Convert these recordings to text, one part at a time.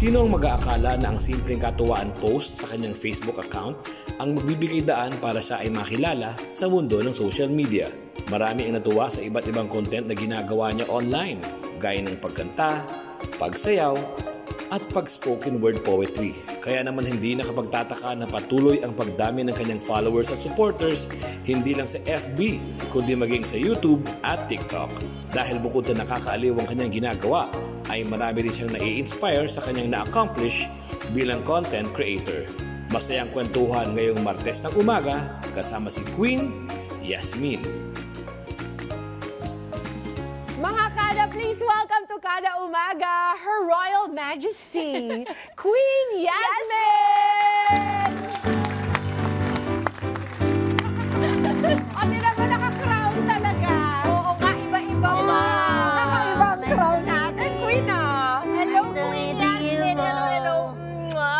Sino ang mag-aakala na ang simpleng katuwaan post sa kanyang Facebook account ang magbibigay daan para siya ay makilala sa mundo ng social media? Marami ang natuwa sa iba't ibang content na ginagawa niya online, gaya ng pagkanta, pagsayaw, at pag-spoken word poetry. Kaya naman hindi nakapagtataka na patuloy ang pagdami ng kanyang followers at supporters, hindi lang sa FB, kundi maging sa YouTube at TikTok. Dahil bukod sa nakakaaliw ang kanyang ginagawa, ay marami rin siyang nai-inspire sa kanyang na-accomplish bilang content creator. Masayang kwentuhan ngayong Martes ng umaga kasama si Queen Yasmin. Mga kada, please welcome to Kada Umaga, Her Royal Majesty, Queen Yasmin! O, tila mo naka-crown talaga. Oo nga, iba-iba ba? Iba-ibang crown natin, Queen ah. Hello, Queen Yasmin. Hello, hello.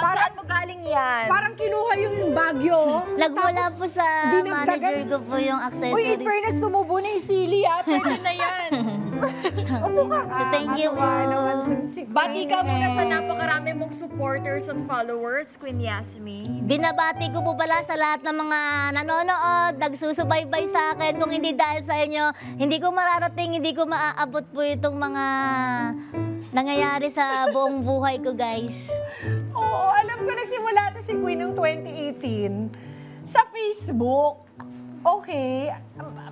Saan mo galing yan? Parang kinuha yung bagyo. Nagmula po sa manager ko po yung accessories. Uy, in fairness, tumubo na yung sili ah. Pwede na yan. Opo ka. Thank you po. Bati ka muna sa napakarami mong supporters at followers, Queen Yasmin. Binabati ko po pala sa lahat ng mga nanonood, nagsusubaybay sa akin. Kung hindi dahil sa inyo, hindi ko mararating, hindi ko maaabot po itong mga nangyayari sa buong buhay ko, guys. Oo, alam ko nagsimula ito si Queen noong 2018 sa Facebook. Okay,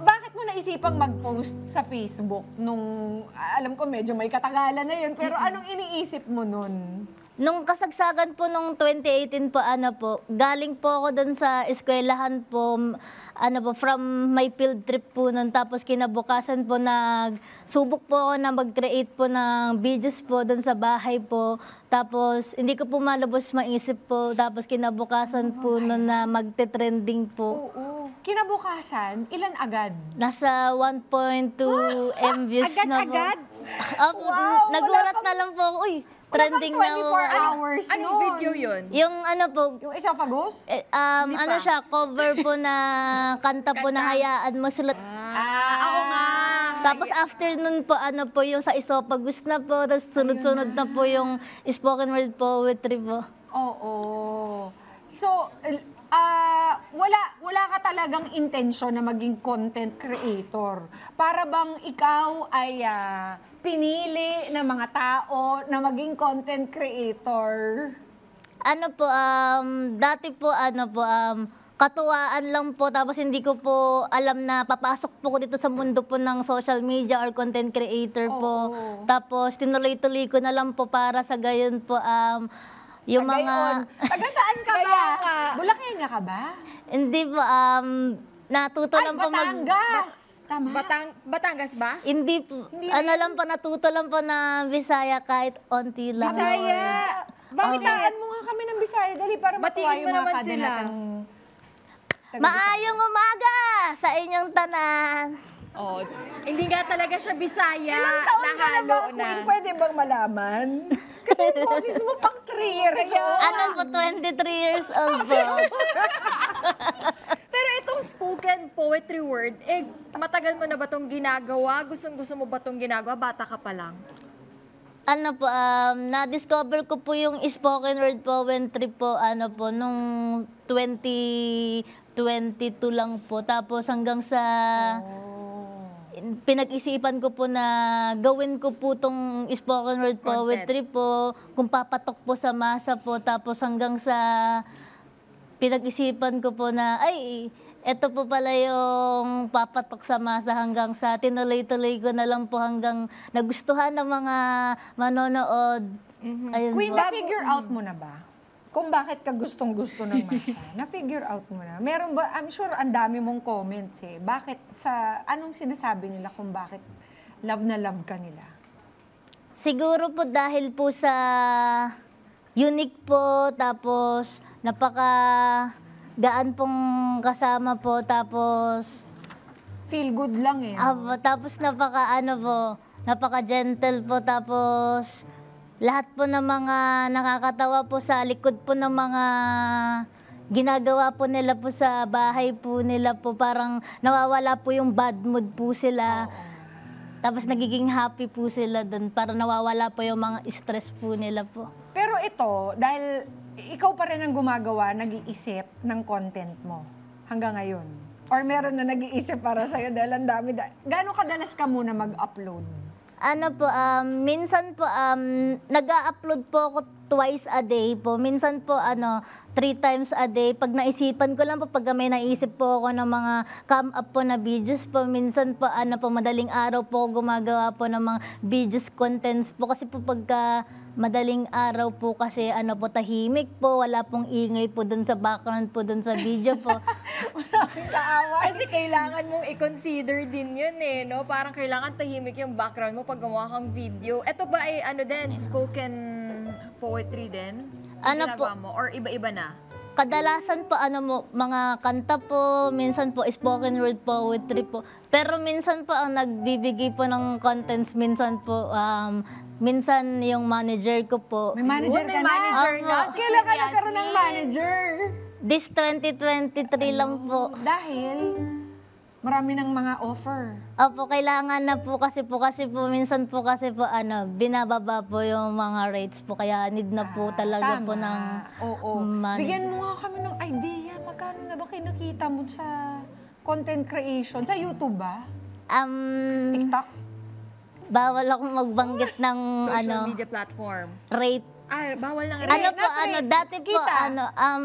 bakit mo naisipang mag-post sa Facebook nung, alam ko medyo may katagalan na yun, pero anong iniisip mo nun? Nung kasagsagan po nung 2018 po, galing po ako dun sa eskwelahan po, from my field trip po nun. Tapos kinabukasan po, nagsubok po ako na mag-create po ng videos po dun sa bahay po. Tapos hindi ko po malubos maisip po. Tapos kinabukasan po nun na magte-trending po. Oo. Kinabukasan, ilan agad? Nasa 1.2 M views na po. Agad-agad? Wow, nagulat na lang po ako. Uy, trending na po. 24 hours Anong nun? video yun? Yung po, Yung esophagus? cover po na kanta po na Hayaan Mo Sulat. Oo nga. Tapos after nun po, yung sa esophagus na po, tapos sunod-sunod na po yung spoken word poetry po. Oo. So, wala ka talagang intensyon na maging content creator. Para bang ikaw ay pinili ng mga tao na maging content creator? Dati po, katuwaan lang po, tapos hindi ko po alam na papasok po ko dito sa mundo po ng social media or content creator po. Tapos tinuloy-tuloy ko na lang po para sa gayon po, yung sa mga... Taga saan ka ba? Bulakenyo ka ba? Hindi po, natuto lang po Batangas! Tama? Batangas ba? Hindi po. Lang po, natuto lang po na Bisaya kahit onti lang. Bisaya! Bakitaan mo nga kami ng Bisaya. Dali, para matuwa yung mga kada natin. Maayong umaga sa inyong tanan. Oh, hindi nga talaga siya Bisaya. Ilang taon ka na ba, Nahalo Queen? Pwede bang malaman? Kasi yung boses mo pang 3 years old. 23 years old po. Pero itong spoken poetry word, matagal mo na ba itong ginagawa? Gustong-gusto mo ba itong ginagawa? Bata ka pa lang. Na-discover ko po yung spoken word poetry po, nung 2022 lang po. Tapos hanggang sa... pinag-isipan ko po na gawin ko po tong spoken word poetry po, kung papatok po sa masa po, tapos hanggang sa pinag-isipan ko po na, eto po pala yung papatok sa masa, hanggang sa tinuloy-tuloy ko na lang po hanggang nagustuhan ng mga manonood. Ayun Queen, po. na-figure out mo na ba? Kung bakit ka gustong-gusto ng masa, na-figure out mo na. Meron ba, I'm sure ang dami mong comments eh. Bakit anong sinasabi nila kung bakit love na love ka nila? Siguro po dahil po sa unique po, tapos napaka-gaan pong kasama po, tapos... Feel good lang eh. Tapos napaka-gentle po, tapos... Lahat po ng mga nakakatawa po sa likod po ng mga ginagawa po nila po sa bahay po nila po, parang nawawala po yung bad mood po sila. Tapos nagiging happy po sila doon para nawawala po yung mga stress po nila po. Pero ito, dahil ikaw pa rin ang gumagawa, nag-iisip ng content mo hanggang ngayon. Or meron na nag-iisip para sa'yo dahil ang dami. Gano'ng kadalas ka muna mag-upload? Ano po, minsan po, nag-a-upload po ako twice a day po. Minsan po, 3 times a day. Pag naisipan ko lang po, pag may naisip po ako ng mga come-up po na videos po, minsan po, madaling araw po gumagawa po ng mga videos, contents po. Kasi po pagka madaling araw po kasi tahimik po, wala pong ingay po dun sa background po, dun sa video po. Kasi kailangan mong i-consider din yun eh, no? Parang kailangan tahimik yung background mo pag gumawa kang video. Ito ba ay din, spoken poetry din? Ginagawa mo? Or iba-iba na? Kadalasan po, mga kanta po, minsan po spoken word poetry po. Pero minsan po ang nagbibigay po ng contents, minsan po, minsan yung manager ko po. May manager ka May na? manager na. Si Kailan ka Queen nagkaroon ng Yasmin. manager? This 2023 lang po. Dahil marami ng mga offer. Opo, kailangan na po kasi po minsan po kasi po binababa po yung mga rates po kaya need na po talaga Tama. po ng Oo. manager. Bigyan mo nga kami ng idea. Magkano na ba kinakita mo sa content creation? Sa YouTube ba? TikTok? Bawal akong magbanggit ng Social media platform. rate. Bawal na nga. Ano? Dati po Kita.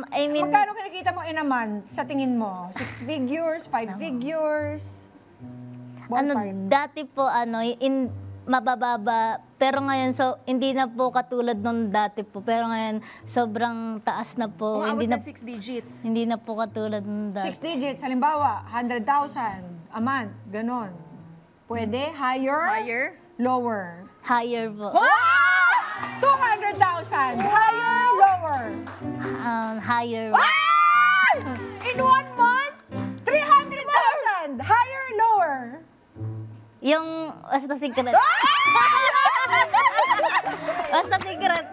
I mean Magkano kinikita mo in a month sa tingin mo? 6 figures? 5 figures? Ballpark. dati po mabababa pero ngayon hindi na po katulad nung dati po pero ngayon sobrang taas na po. Umabot Hindi na na 6 digits. hindi na po katulad nung 6 dati. digits, halimbawa, 100,000 a month, ganon. Pwede? Higher? Higher? Lower? Higher po. 200,000! Higher? Lower? Higher. In 1 month? 300,000! Higher? Lower? Yung basta secret. Basta secret.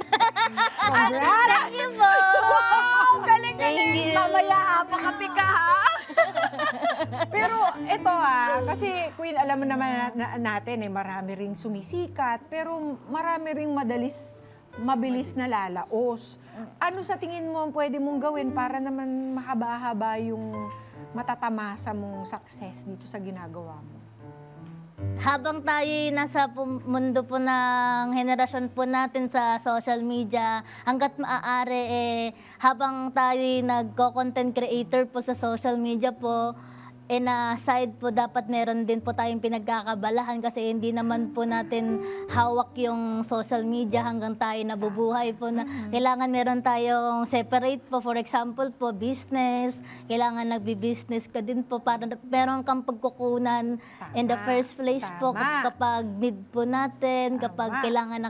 Congrats! Thank you po. Wow! Thank Galing-galing. you. Mamaya pakapi ka ha. Pero ito kasi Queen, alam mo naman natin marami ring sumisikat, pero marami ring mabilis na lalaos. Ano sa tingin mo ang pwede mong gawin para naman mahaba-haba yung matatamasa mong success dito sa ginagawa mo? Habang tayo nasa mundo po ng henerasyon po natin sa social media, hanggat maaari habang tayo nagko-content creator po sa social media po, na side po dapat meron din po tayong pinagkakabalahan kasi hindi naman po natin hawak yung social media hanggang tayo nabubuhay po na kailangan meron tayong separate po, for example po business, kailangan nagbi-business ka din po para meron kang pagkukunan in the first place po kapag need po natin, kapag kailangan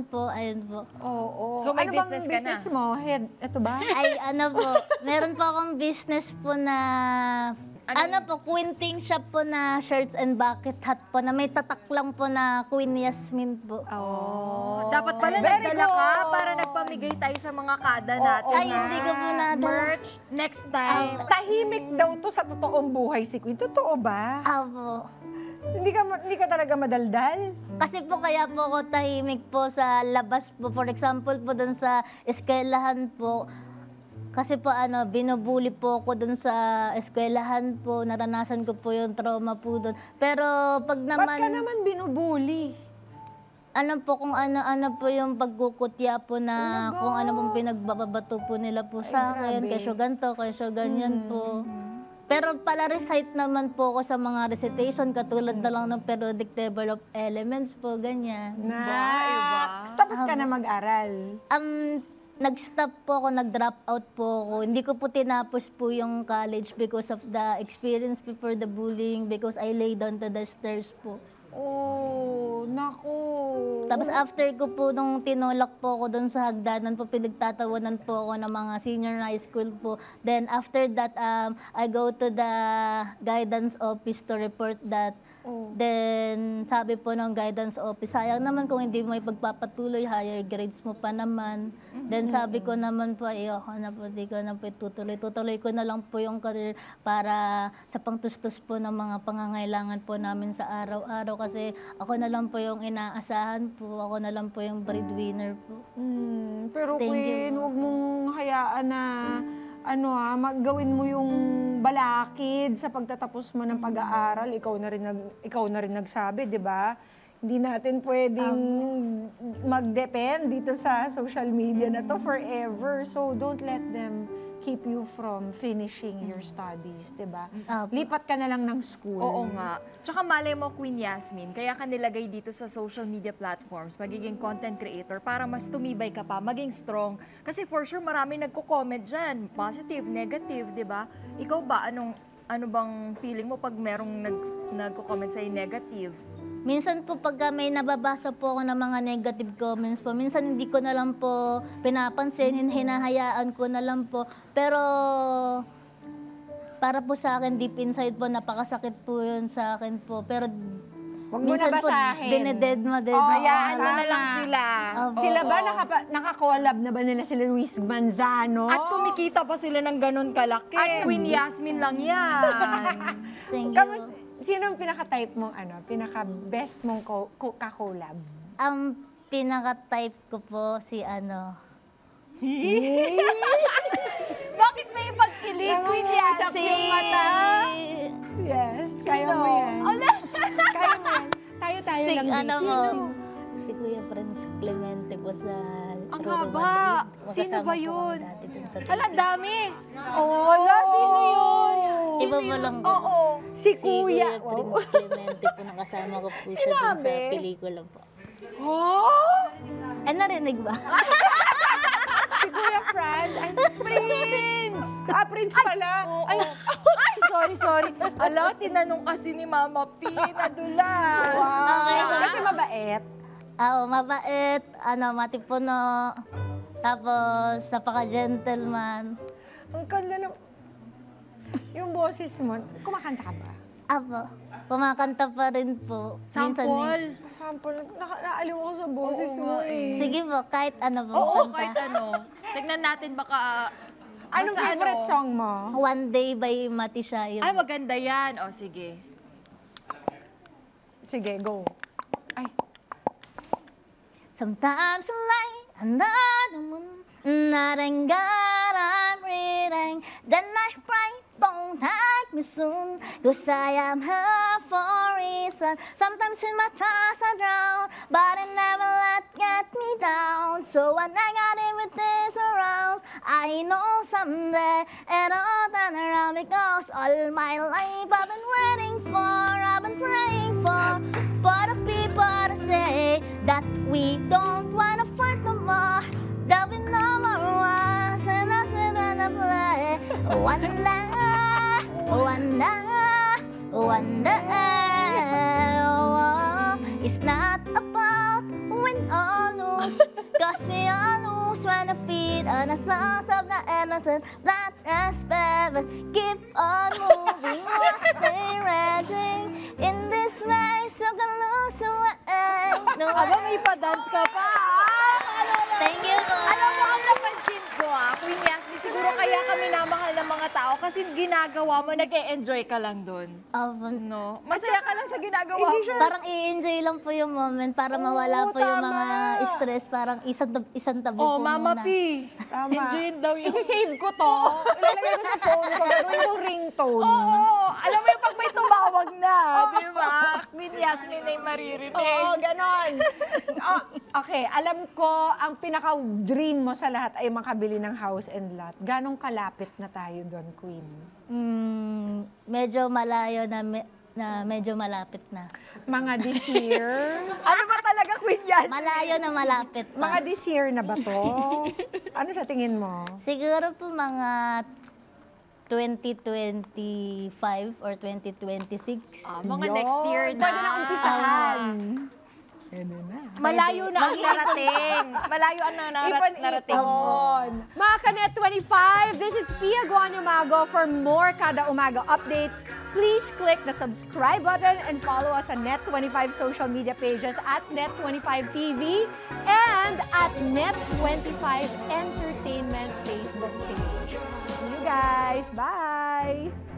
po, ayun po. Oo. So, may ano bang business ka na? business mo? Head, ito ba? Ay, po, meron po akong business po na Quinting shop po na shirts and bucket hat po na may tatak lang po na Queen Yasmin po. Dapat pala Very nagdala ka good. para nagpamigay tayo sa mga kada natin. Ay, hindi ko po nadala. Merch, next time. Tahimik daw to sa totoong buhay si Queen. Totoo ba? Apo. Hindi ka talaga madaldal? Kasi po kaya po ako tahimik po sa labas po. For example po dun sa eskwelahan po. Kasi po binubuli po ako dun sa eskwelahan po. Naranasan ko po yung trauma po dun. Pero pag Ba't ka naman, naman binubuli? kung ano po yung pagkukutya po na Talaga? kung ano pong pinagbabato po nila po sa akin. grabe. Kesyo ganito, kesyo ganyan po. Pero pala recite naman po ako sa mga recitation katulad na lang ng periodic table of elements po, ganyan. Tapos ka na mag-aral. Nag-stop po ako, nag-drop out po ako. Hindi ko po tinapos po yung college because of the experience before the bullying, because I lay down to the stairs po. Oh, naku. Tapos after ko po nung tinulak po ako doon sa hagdanan po, pinagtatawanan po ako ng mga senior high school po. Then after that, I go to the guidance office to report that Then, sabi po ng guidance office, sayang naman kung hindi mo ipagpapatuloy, higher grades mo pa naman. Then, sabi ko naman po, ayoko na po, di ko na po itutuloy. Tutuloy ko na lang po yung career para sa pangtustos po ng mga pangangailangan po namin sa araw-araw. Kasi ako na lang po yung inaasahan po, ako na lang po yung breadwinner po. Pero Thank Queen, you. huwag mong hayaan na gawin mo yung balakid sa pagtatapos mo ng pag-aaral. Ikaw na rin nagsabi, 'di ba? Hindi natin pwedeng mag-depend dito sa social media na to forever. So don't let them keep you from finishing your studies, 'di ba? Lipat ka na lang ng school. Oo nga. Tsaka malay mo, Queen Yasmin, kaya ka nilagay dito sa social media platforms, magiging content creator, para mas tumibay ka pa, maging strong. Kasi for sure, marami nagko-comment dyan. Positive, negative, di ba? Ikaw ba, ano bang feeling mo pag merong nagko-comment sa'yo negative? Minsan po pagka may nababasa po ako ng mga negative comments po, minsan hindi ko na lang po pinapansin, hinahayaan ko na lang po. Pero para po sa akin, deep inside po, napakasakit po yun sa akin po. Pero Huwag mo na minsan po, basahin. dineded mo. Hayaan mo na lang sila. Sila ba, nakakolab na ba nila sila Luis Manzano? At kumikita pa sila ng ganun kalaki. At Queen Yasmin lang yan. Thank you. Sino ang pinaka-type mong pinaka-best mong kakolab? Ang pinaka-type ko po si Bakit may ipagkilig, Queen Usap Yasmin? yung mata. Yes, kaya mo yan. Kaya mo yan. Tayo lang din. Si Kuya Prince Clemente po sa Ang Roro haba. Madrid. Sino Magkasama ba po yun? kami dati dun sa Ala, TV. dami. Wala, sino yun? Iba mo lang po. Oo. Si Si Kuya. Kuya Prince Clemente po, nakasama ko po siya dun sa pelikula po. Oh! Narinig ba? Si Kuya Franz. Ay, Prince! Prince pala. Ay, sorry. Ala, tinanong kasi ni Mama P. Nadulas. Wow. Kasi mabait. Mabait, matipuno. Tapos, napaka-gentleman. Ang kanda ng... Yung boses mo, kumakanta ka ba? Kumakanta pa rin po. Sample. Sample, naaliw ako sa boses mo eh. Sige po, kahit ano po. Oo, kanta. kahit ano. Tignan natin baka... Anong basta favorite song mo? One Day by Mati Shayo. Ay, maganda yan. O, sige. Sige, go. Ay. Sometimes I lie another moon, not and God I'm reading. Then I pray, don't take me soon, 'cause I am here for a reason. Sometimes in my thoughts I drown, but it never let get me down. So when I got in with this around, I know someday it'll turn around, because all my life I've been waiting for, I've been praying for the people to say that we don't wanna fight no more, that we no more wants, and that's we're gonna play. One day, oh, it's not about win or lose, 'cause we all lose when the feet on the source of the innocent, that respect, but keep on moving, we'll stay raging in this race, you can lose your way. No, Aba, may pa-dance ka pa. thank you po. Alam mo, ang napansin ko Queen Yasmin, siguro kaya kami namahal ng mga tao kasi ginagawa mo, nag-e-enjoy ka lang doon. No? Masaya ka lang sa ginagawa mo. Parang i-enjoy lang po yung moment para mawala po yung mga stress. Parang isang tabi po Mama muna. P. Enjoyin daw yun. Isi-save ko to. Ilalagay ko sa phone ko. Gagawin ko ringtone. Oo. Alam mo yung pag may tumawag na, di ba? Queen Yasmin ay maririnig. Oo, ganon. Okay, alam ko, ang pinaka-dream mo sa lahat ay makabili ng house and lot. Ganong kalapit na tayo doon, Queen? Medyo malayo na, medyo malapit na. Mga this year? Ano ba talaga, Queen Yasmin? Malayo na malapit pa. Mga this year na ba to? Ano sa tingin mo? Siguro po mga 2025 or 2026. Mga next year na. Pwede na umpisahan. Malayo na ang narating. Malayo ang narating mo. Mga Kanet 25, this is Pia Guanyamago. For more Kada Umaga updates, please click the subscribe button and follow us on Net25 social media pages at Net25TV and at Net25 Entertainment Facebook page. See you guys. Bye!